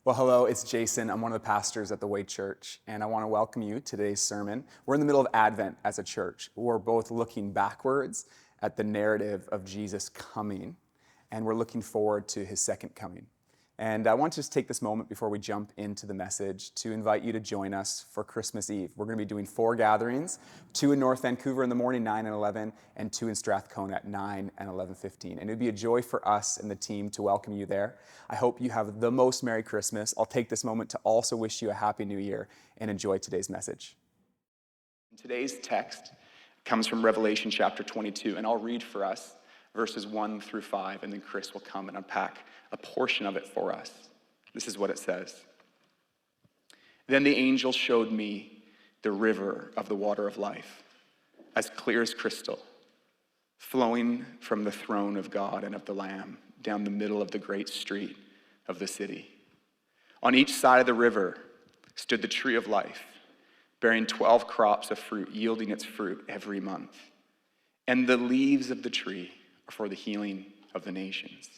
Well, hello, it's Jason. I'm one of the pastors at the Way Church, and I want to welcome you to today's sermon. We're in the middle of Advent as a church. We're both looking backwards at the narrative of Jesus coming, and we're looking forward to his second coming. And I want to just take this moment before we jump into the message to invite you to join us for Christmas Eve. We're going to be doing 4 gatherings, 2 in North Vancouver in the morning, 9 and 11, and 2 in Strathcona at 9 and 11:15. And it would be a joy for us and the team to welcome you there. I hope you have the most Merry Christmas. I'll take this moment to also wish you a Happy New Year and enjoy today's message. Today's text comes from Revelation chapter 22, and I'll read for us verses 1 through 5, and then Chris will come and unpack a portion of it for us. This is what it says. Then the angel showed me the river of the water of life, as clear as crystal, flowing from the throne of God and of the Lamb down the middle of the great street of the city. On each side of the river stood the tree of life, bearing 12 crops of fruit, yielding its fruit every month. And the leaves of the tree are for the healing of the nations.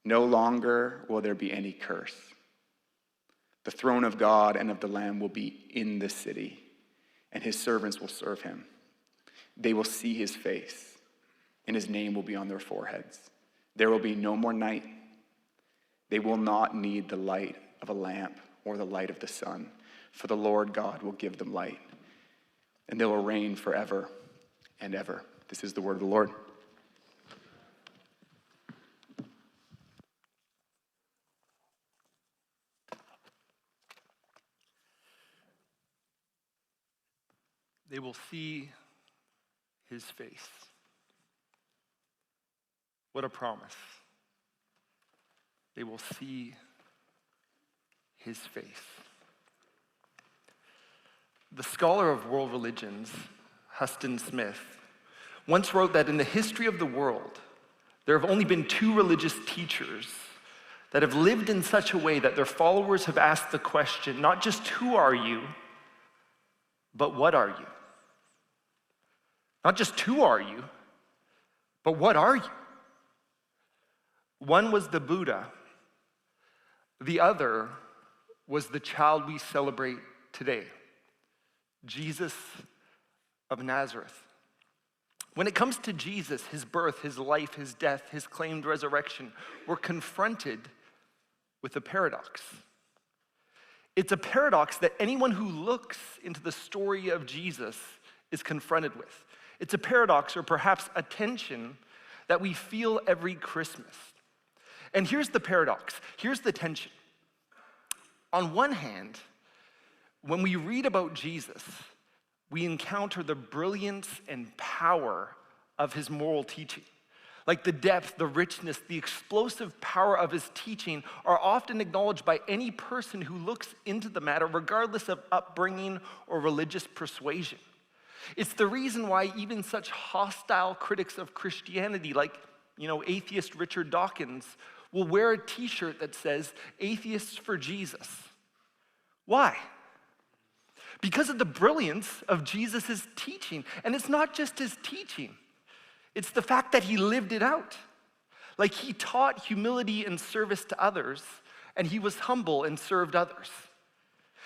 No longer will there be any curse. The throne of God and of the Lamb will be in the city, and his servants will serve him. They will see his face, and his name will be on their foreheads. There will be no more night. They will not need the light of a lamp or the light of the sun, for the Lord God will give them light, and they will reign forever and ever. This is the word of the Lord. They will see his face. What a promise. They will see his face. The scholar of world religions, Huston Smith, once wrote that in the history of the world, there have only been 2 religious teachers that have lived in such a way that their followers have asked the question, not just who are you, but what are you? Not just who are you, but what are you? One was the Buddha. The other was the child we celebrate today, Jesus of Nazareth. When it comes to Jesus, his birth, his life, his death, his claimed resurrection, we're confronted with a paradox. It's a paradox that anyone who looks into the story of Jesus is confronted with. It's a paradox, or perhaps a tension, that we feel every Christmas. And here's the paradox. Here's the tension. On one hand, when we read about Jesus, we encounter the brilliance and power of his moral teaching. Like the depth, the richness, the explosive power of his teaching are often acknowledged by any person who looks into the matter, regardless of upbringing or religious persuasion. It's the reason why even such hostile critics of Christianity, like, atheist Richard Dawkins, will wear a t-shirt that says, "Atheists for Jesus." Why? Because of the brilliance of Jesus' teaching. And it's not just his teaching. It's the fact that he lived it out. Like, he taught humility and service to others, and he was humble and served others.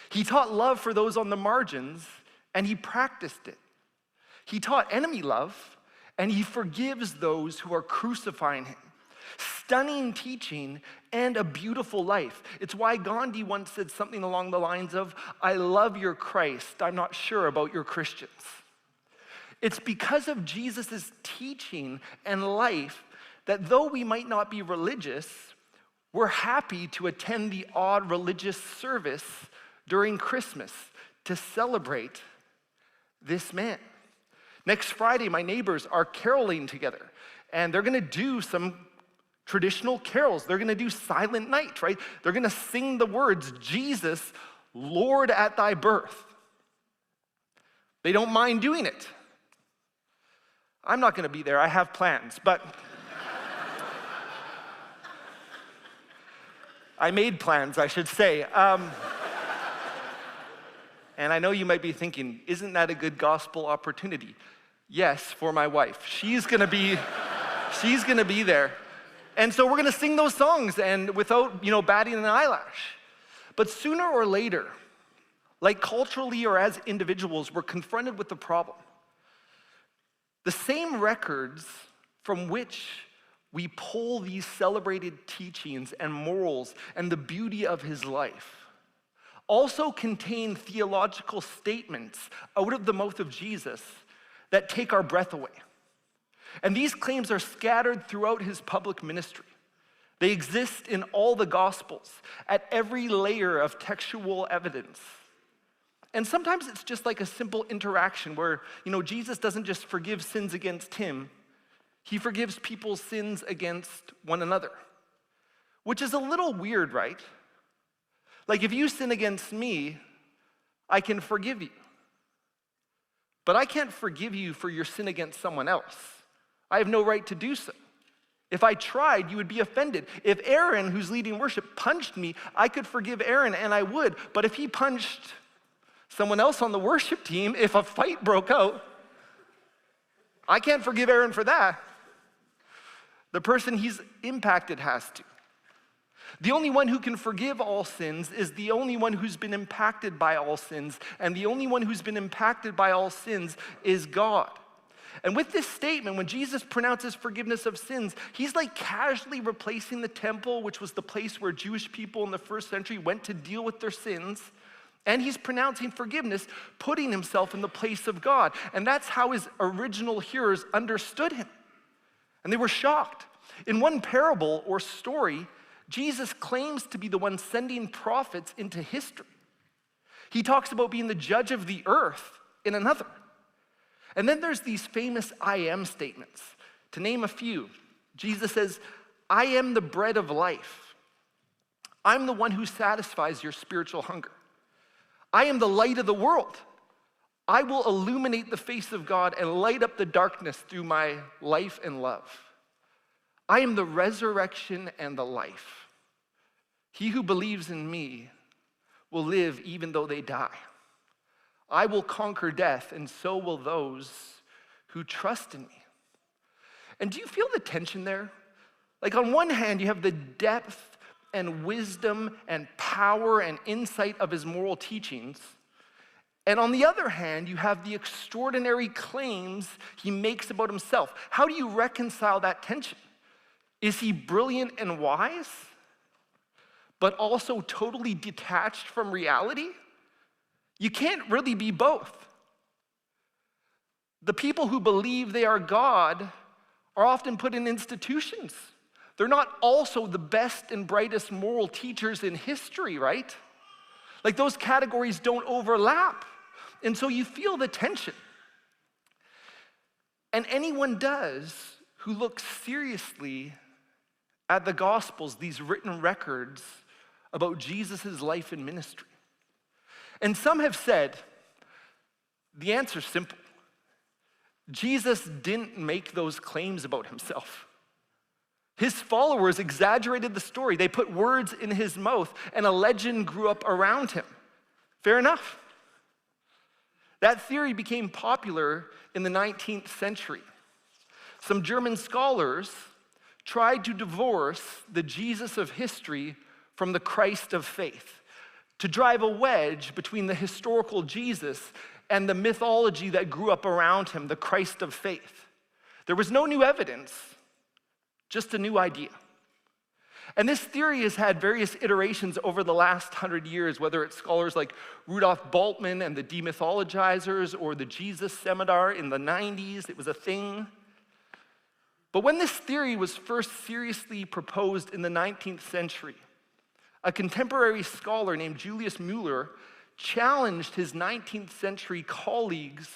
He taught love for those on the margins, and he practiced it. He taught enemy love, and he forgives those who are crucifying him. Stunning teaching and a beautiful life. It's why Gandhi once said something along the lines of, "I love your Christ, I'm not sure about your Christians." It's because of Jesus' teaching and life that though we might not be religious, we're happy to attend the odd religious service during Christmas to celebrate this man. Next Friday, my neighbors are caroling together, and they're gonna do some traditional carols. They're gonna do Silent Night, right? They're gonna sing the words, "Jesus, Lord at thy birth." They don't mind doing it. I'm not gonna be there, I have plans, but I made plans, I should say. And I know you might be thinking, isn't that a good gospel opportunity? Yes, for my wife. She's gonna be there. And so we're gonna sing those songs and without, batting an eyelash. But sooner or later, like culturally or as individuals, we're confronted with the problem. The same records from which we pull these celebrated teachings and morals and the beauty of his life also contain theological statements out of the mouth of Jesus that take our breath away. And these claims are scattered throughout his public ministry. They exist in all the Gospels, at every layer of textual evidence. And sometimes it's just like a simple interaction where, Jesus doesn't just forgive sins against him, he forgives people's sins against one another. Which is a little weird, right? Like if you sin against me, I can forgive you. But I can't forgive you for your sin against someone else. I have no right to do so. If I tried, you would be offended. If Aaron, who's leading worship, punched me, I could forgive Aaron, and I would. But if he punched someone else on the worship team, if a fight broke out, I can't forgive Aaron for that. The person he's impacted has to. The only one who can forgive all sins is the only one who's been impacted by all sins, and the only one who's been impacted by all sins is God. And with this statement, when Jesus pronounces forgiveness of sins, he's like casually replacing the temple, which was the place where Jewish people in the first century went to deal with their sins, and he's pronouncing forgiveness, putting himself in the place of God. And that's how his original hearers understood him. And they were shocked. In one parable or story, Jesus claims to be the one sending prophets into history. He talks about being the judge of the earth in another. And then there's these famous I am statements. To name a few, Jesus says, I am the bread of life. I'm the one who satisfies your spiritual hunger. I am the light of the world. I will illuminate the face of God and light up the darkness through my life and love. I am the resurrection and the life. He who believes in me will live even though they die. I will conquer death, and so will those who trust in me. And do you feel the tension there? Like on one hand, you have the depth and wisdom and power and insight of his moral teachings. And on the other hand, you have the extraordinary claims he makes about himself. How do you reconcile that tension? Is he brilliant and wise, but also totally detached from reality? You can't really be both. The people who believe they are God are often put in institutions. They're not also the best and brightest moral teachers in history, right? Like those categories don't overlap. And so you feel the tension. And anyone does who looks seriously at the Gospels, these written records about Jesus' life and ministry. And some have said, the answer's simple. Jesus didn't make those claims about himself. His followers exaggerated the story. They put words in his mouth, and a legend grew up around him. Fair enough. That theory became popular in the 19th century. Some German scholars tried to divorce the Jesus of history from the Christ of faith, to drive a wedge between the historical Jesus and the mythology that grew up around him, the Christ of faith. There was no new evidence, just a new idea. And this theory has had various iterations over the last 100 years, whether it's scholars like Rudolf Bultmann and the demythologizers or the Jesus Seminar in the 90s. It was a thing. But when this theory was first seriously proposed in the 19th century, a contemporary scholar named Julius Müller challenged his 19th century colleagues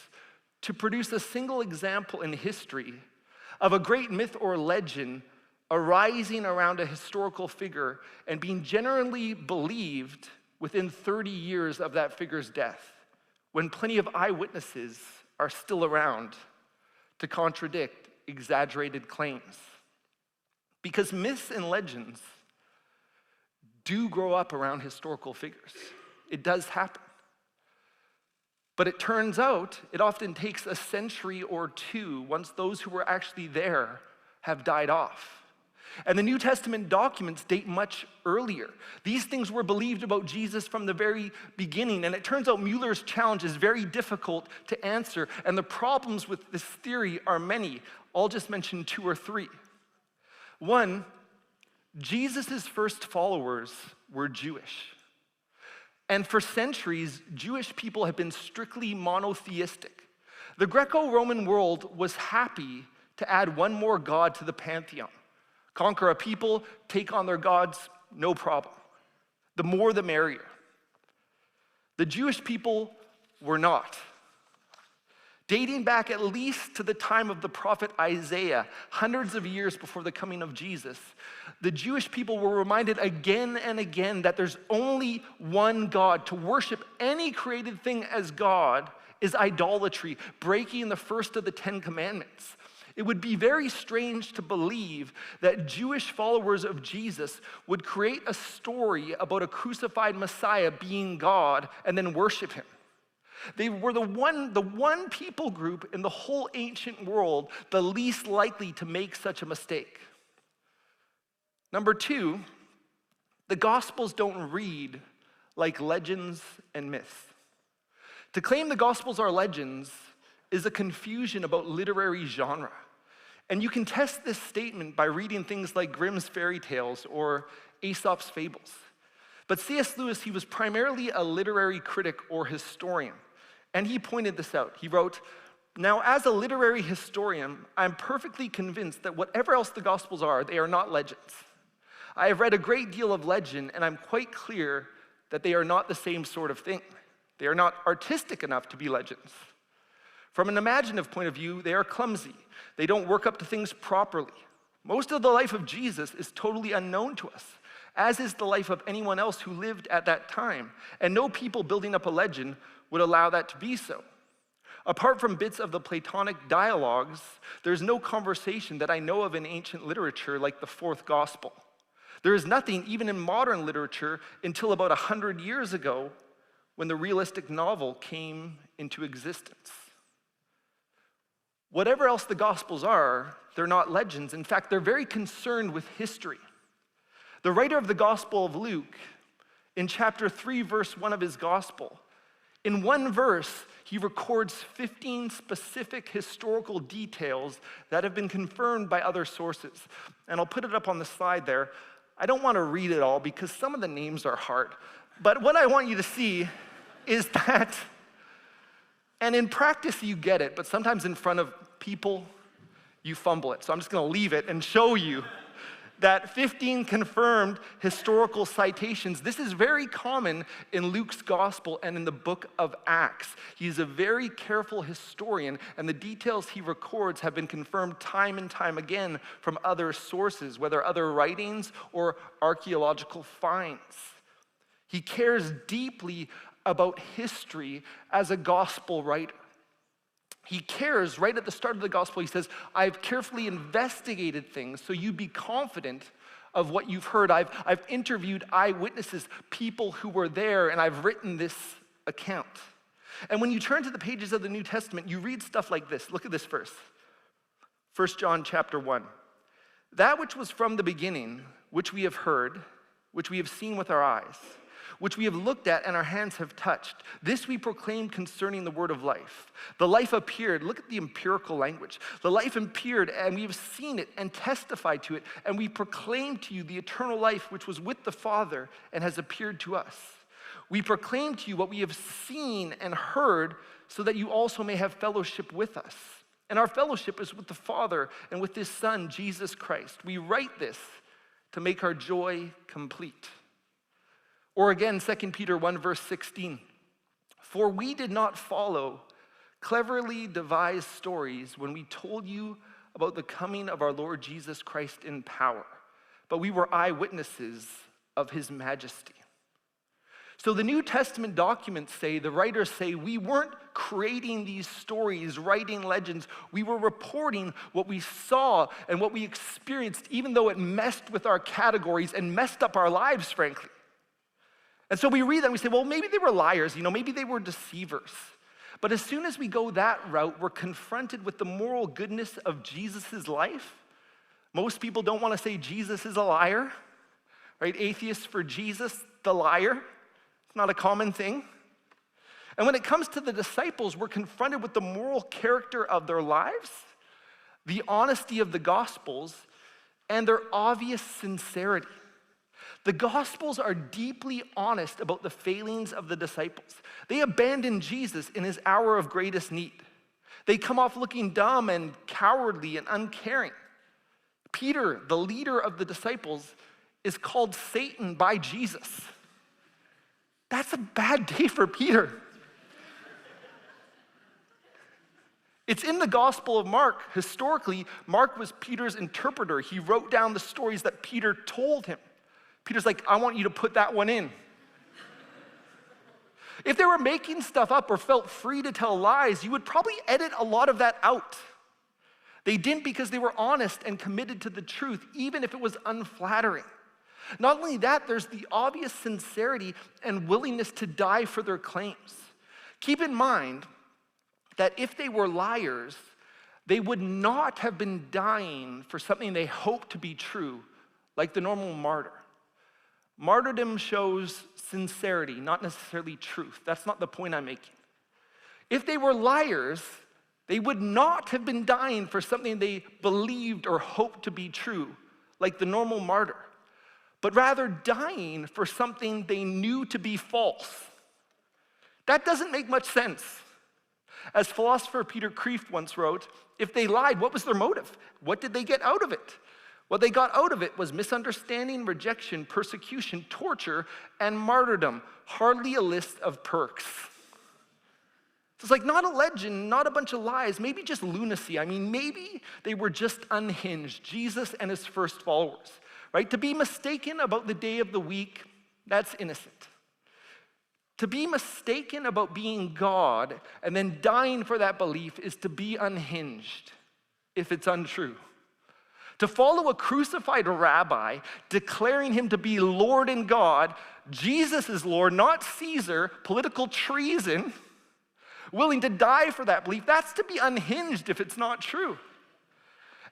to produce a single example in history of a great myth or legend arising around a historical figure and being generally believed within 30 years of that figure's death, when plenty of eyewitnesses are still around to contradict exaggerated claims. Because myths and legends do grow up around historical figures. It does happen. But it turns out it often takes a century or two once those who were actually there have died off. And the New Testament documents date much earlier. These things were believed about Jesus from the very beginning, and it turns out Mueller's challenge is very difficult to answer, and the problems with this theory are many. I'll just mention 2 or 3. One, Jesus' first followers were Jewish. And for centuries, Jewish people have been strictly monotheistic. The Greco-Roman world was happy to add one more god to the pantheon. Conquer a people, take on their gods, no problem. The more the merrier. The Jewish people were not. Dating back at least to the time of the prophet Isaiah, hundreds of years before the coming of Jesus, the Jewish people were reminded again and again that there's only one God. To worship any created thing as God is idolatry, breaking the first of the 10 commandments. It would be very strange to believe that Jewish followers of Jesus would create a story about a crucified Messiah being God and then worship him. They were the one people group in the whole ancient world the least likely to make such a mistake. Number 2, the Gospels don't read like legends and myths. To claim the Gospels are legends is a confusion about literary genre. And you can test this statement by reading things like Grimm's fairy tales or Aesop's fables. But C.S. Lewis, he was primarily a literary critic or historian. And he pointed this out. He wrote, "Now, as a literary historian, I'm perfectly convinced that whatever else the Gospels are, they are not legends. I have read a great deal of legend, and I'm quite clear that they are not the same sort of thing. They are not artistic enough to be legends. From an imaginative point of view, they are clumsy. They don't work up to things properly. Most of the life of Jesus is totally unknown to us, as is the life of anyone else who lived at that time, and no people building up a legend would allow that to be so. Apart from bits of the Platonic dialogues, there's no conversation that I know of in ancient literature like the fourth gospel. There is nothing, even in modern literature, until about 100 years ago when the realistic novel came into existence. Whatever else the Gospels are, they're not legends. In fact, they're very concerned with history. The writer of the Gospel of Luke, in chapter 3, verse 1 of his Gospel, in one verse, he records 15 specific historical details that have been confirmed by other sources. And I'll put it up on the slide there. I don't want to read it all because some of the names are hard. But what I want you to see is that, and in practice you get it, but sometimes in front of people, you fumble it. So I'm just going to leave it and show you that 15 confirmed historical citations. This is very common in Luke's gospel and in the book of Acts. He's a very careful historian, and the details he records have been confirmed time and time again from other sources, whether other writings or archaeological finds. He cares deeply about history as a gospel writer. He cares right at the start of the gospel. He says, I've carefully investigated things so you be confident of what you've heard. I've interviewed eyewitnesses, people who were there, and I've written this account. And when you turn to the pages of the New Testament, you read stuff like this. Look at this verse. 1 John chapter 1. That which was from the beginning, which we have heard, which we have seen with our eyes, which we have looked at and our hands have touched. This we proclaim concerning the word of life. The life appeared. Look at the empirical language. The life appeared, and we have seen it and testified to it, and we proclaim to you the eternal life which was with the Father and has appeared to us. We proclaim to you what we have seen and heard, so that you also may have fellowship with us. And our fellowship is with the Father and with his Son, Jesus Christ. We write this to make our joy complete. Or again, 2 Peter 1, verse 16. For we did not follow cleverly devised stories when we told you about the coming of our Lord Jesus Christ in power, but we were eyewitnesses of his majesty. So the New Testament documents say, the writers say, we weren't creating these stories, writing legends. We were reporting what we saw and what we experienced, even though it messed with our categories and messed up our lives, frankly. And so we read that and we say, well, maybe they were liars, maybe they were deceivers. But as soon as we go that route, we're confronted with the moral goodness of Jesus' life. Most people don't want to say Jesus is a liar, right? Atheists for Jesus, the liar. It's not a common thing. And when it comes to the disciples, we're confronted with the moral character of their lives, the honesty of the Gospels, and their obvious sincerity. The Gospels are deeply honest about the failings of the disciples. They abandon Jesus in his hour of greatest need. They come off looking dumb and cowardly and uncaring. Peter, the leader of the disciples, is called Satan by Jesus. That's a bad day for Peter. It's in the Gospel of Mark. Historically, Mark was Peter's interpreter. He wrote down the stories that Peter told him. Peter's like, I want you to put that one in. If they were making stuff up or felt free to tell lies, you would probably edit a lot of that out. They didn't because they were honest and committed to the truth, even if it was unflattering. Not only that, there's the obvious sincerity and willingness to die for their claims. Keep in mind that if they were liars, they would not have been dying for something they hoped to be true, like the normal martyr. Martyrdom shows sincerity, not necessarily truth. That's not the point I'm making. If they were liars, they would not have been dying for something they believed or hoped to be true, like the normal martyr, but rather dying for something they knew to be false. That doesn't make much sense. As philosopher Peter Kreeft once wrote, if they lied, what was their motive? What did they get out of it? What they got out of it was misunderstanding, rejection, persecution, torture, and martyrdom. Hardly a list of perks. So it's like not a legend, not a bunch of lies, maybe just lunacy. I mean, maybe they were just unhinged, Jesus and his first followers, right? To be mistaken about the day of the week, that's innocent. To be mistaken about being God and then dying for that belief is to be unhinged if it's untrue. To follow a crucified rabbi, declaring him to be Lord and God, Jesus is Lord, not Caesar, political treason, willing to die for that belief, that's to be unhinged if it's not true.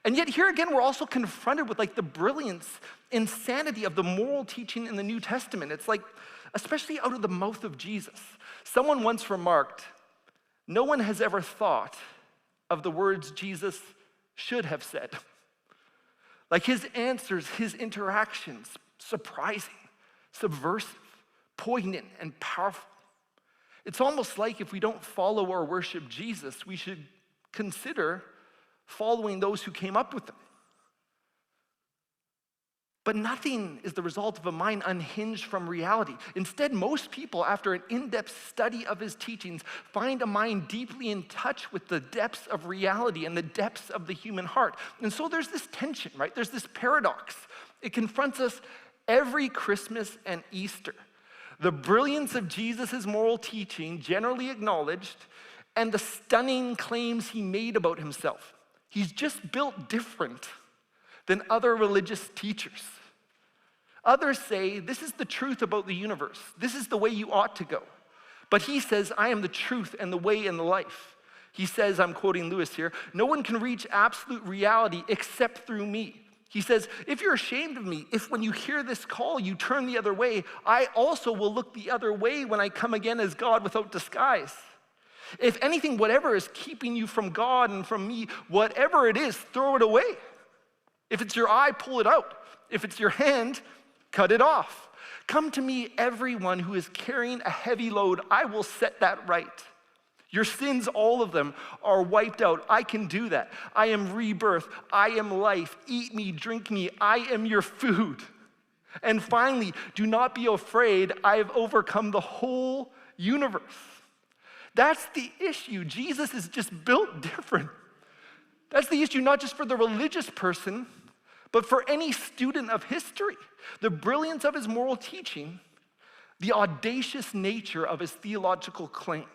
And yet here again, we're also confronted with like the brilliance, insanity of the moral teaching in the New Testament. It's like, especially out of the mouth of Jesus. Someone once remarked, no one has ever thought of the words Jesus should have said. Like his answers, his interactions, surprising, subversive, poignant, and powerful. It's almost like if we don't follow or worship Jesus, we should consider following those who came up with them. But nothing is the result of a mind unhinged from reality. Instead, most people, after an in-depth study of his teachings, find a mind deeply in touch with the depths of reality and the depths of the human heart. And so there's this tension, right? There's this paradox. It confronts us every Christmas and Easter. The brilliance of Jesus' moral teaching, generally acknowledged, and the stunning claims he made about himself. He's just built different than other religious teachers. Others say, this is the truth about the universe. This is the way you ought to go. But he says, I am the truth and the way and the life. He says, I'm quoting Lewis here, no one can reach absolute reality except through me. He says, if you're ashamed of me, if when you hear this call, you turn the other way, I also will look the other way when I come again as God without disguise. If anything, whatever is keeping you from God and from me, whatever it is, throw it away. If it's your eye, pull it out. If it's your hand, cut it off. Come to me, everyone who is carrying a heavy load. I will set that right. Your sins, all of them, are wiped out. I can do that. I am rebirth. I am life. Eat me, drink me. I am your food. And finally, do not be afraid. I have overcome the whole universe. That's the issue. Jesus is just built different. That's the issue not just for the religious person, but for any student of history. The brilliance of his moral teaching, the audacious nature of his theological claims.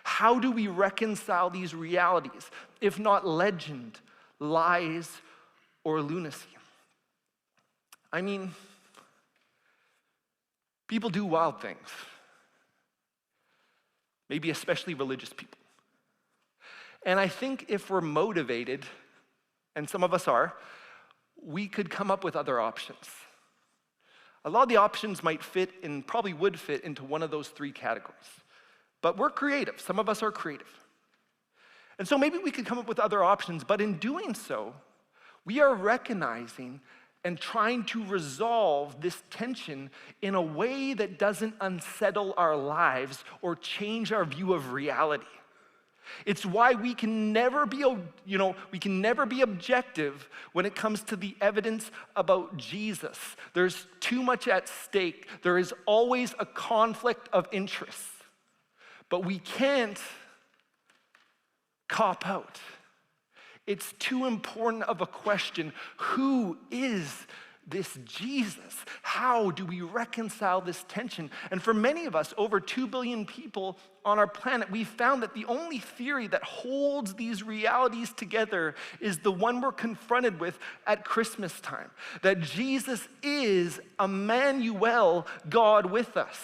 How do we reconcile these realities, if not legend, lies, or lunacy? I mean, people do wild things. Maybe especially religious people. And I think if we're motivated, and some of us are, we could come up with other options. A lot of the options might fit and probably would fit into one of those three categories. But we're creative. Some of us are creative. And so maybe we could come up with other options, but in doing so, we are recognizing and trying to resolve this tension in a way that doesn't unsettle our lives or change our view of reality. It's why we can never be, objective when it comes to the evidence about Jesus. There's too much at stake. There is always a conflict of interest. But we can't cop out. It's too important of a question. Who is this Jesus? How do we reconcile this tension? And for many of us, over 2 billion people on our planet, we found that the only theory that holds these realities together is the one we're confronted with at Christmas time. That Jesus is Emmanuel, God with us.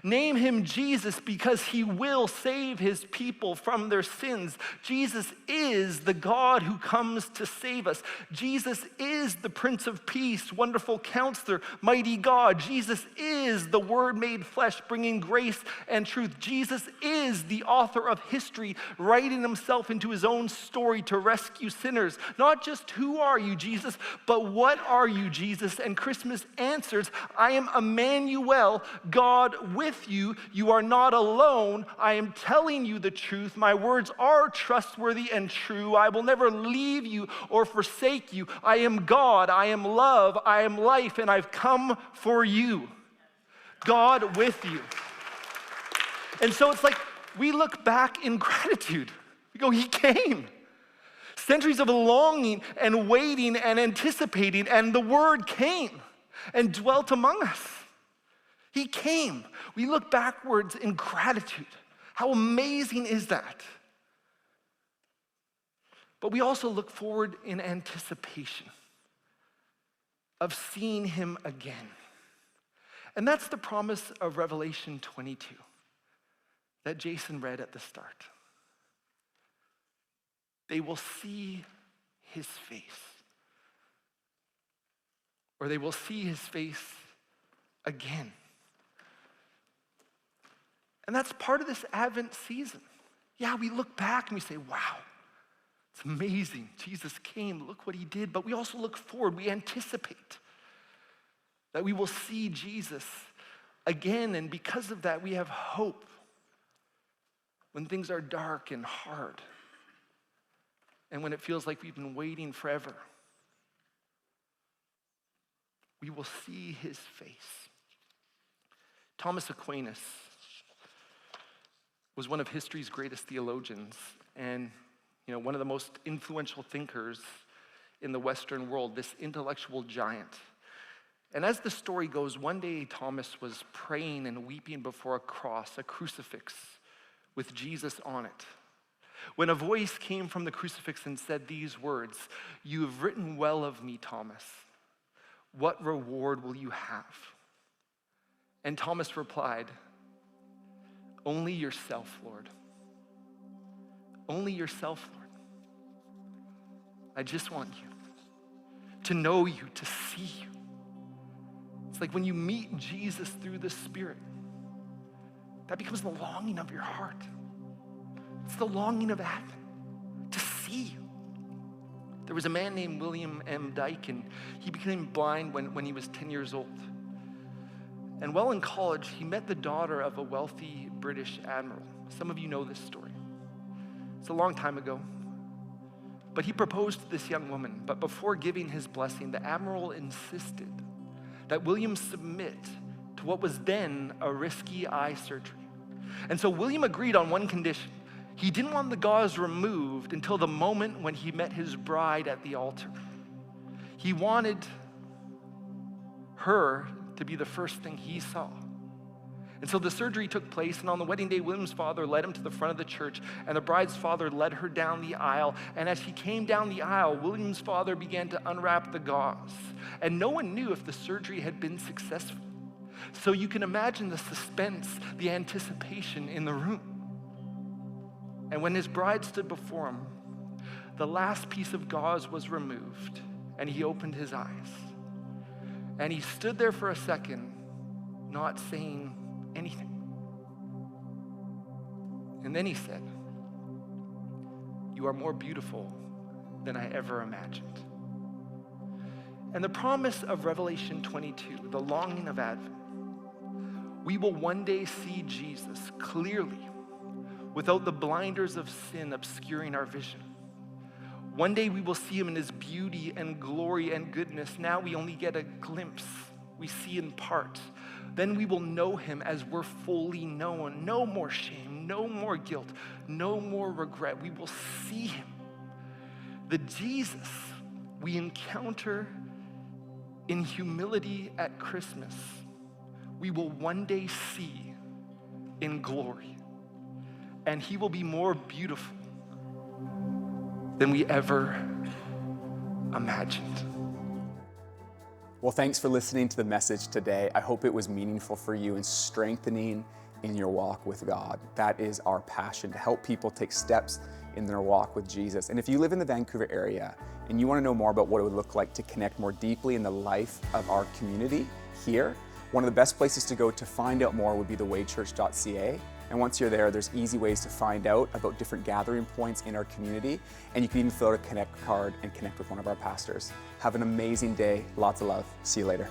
Name him Jesus because he will save his people from their sins. Jesus is the God who comes to save us. Jesus is the Prince of Peace, wonderful counselor, mighty God. Jesus is the Word made flesh, bringing grace and truth. Jesus is the author of history, writing himself into his own story to rescue sinners. Not just who are you, Jesus, but what are you, Jesus? And Christmas answers, I am Emmanuel, God with you. You are not alone. I am telling you the truth. My words are trustworthy and true. I will never leave you or forsake you. I am God. I am love. I am life, and I've come for you. God with you. And so it's like we look back in gratitude. We go, he came. Centuries of longing and waiting and anticipating, and the Word came and dwelt among us. He came. We look backwards in gratitude. How amazing is that? But we also look forward in anticipation of seeing him again. And that's the promise of Revelation 22 that Jason read at the start. They will see his face. Or they will see his face again. And that's part of this Advent season. Yeah, we look back and we say, wow, it's amazing. Jesus came, look what he did. But we also look forward, we anticipate that we will see Jesus again. And because of that, we have hope when things are dark and hard. And when it feels like we've been waiting forever. We will see his face. Thomas Aquinas was one of history's greatest theologians and one of the most influential thinkers in the Western world, this intellectual giant. And as the story goes, one day Thomas was praying and weeping before a cross, a crucifix with Jesus on it, when a voice came from the crucifix and said these words, "You have written well of me, Thomas. What reward will you have?" And Thomas replied, "Only yourself, Lord. Only yourself, Lord. I just want you to know you, to see you." It's like when you meet Jesus through the Spirit, that becomes the longing of your heart. It's the longing of Advent, to see you. There was a man named William M. Dyke, and he became blind when he was 10 years old. And while in college, he met the daughter of a wealthy British admiral. Some of you know this story. It's a long time ago. But he proposed to this young woman. But before giving his blessing, the admiral insisted that William submit to what was then a risky eye surgery. And so William agreed on one condition. He didn't want the gauze removed until the moment when he met his bride at the altar. He wanted her to be the first thing he saw. And so the surgery took place, and on the wedding day, William's father led him to the front of the church, and the bride's father led her down the aisle. And as she came down the aisle, William's father began to unwrap the gauze. And no one knew if the surgery had been successful. So you can imagine the suspense, the anticipation in the room. And when his bride stood before him, the last piece of gauze was removed, and he opened his eyes. And he stood there for a second, not saying anything. And then he said, "You are more beautiful than I ever imagined." And the promise of Revelation 22, the longing of Advent, we will one day see Jesus clearly without the blinders of sin obscuring our vision. One day we will see him in his beauty and glory and goodness. Now we only get a glimpse. We see in part. Then we will know him as we're fully known. No more shame, no more guilt, no more regret. We will see him. The Jesus we encounter in humility at Christmas, we will one day see in glory. And he will be more beautiful than we ever imagined. Well, thanks for listening to the message today. I hope it was meaningful for you and strengthening in your walk with God. That is our passion, to help people take steps in their walk with Jesus. And if you live in the Vancouver area and you want to know more about what it would look like to connect more deeply in the life of our community here, one of the best places to go to find out more would be thewaychurch.ca. And once you're there, there's easy ways to find out about different gathering points in our community. And you can even fill out a connect card and connect with one of our pastors. Have an amazing day. Lots of love. See you later.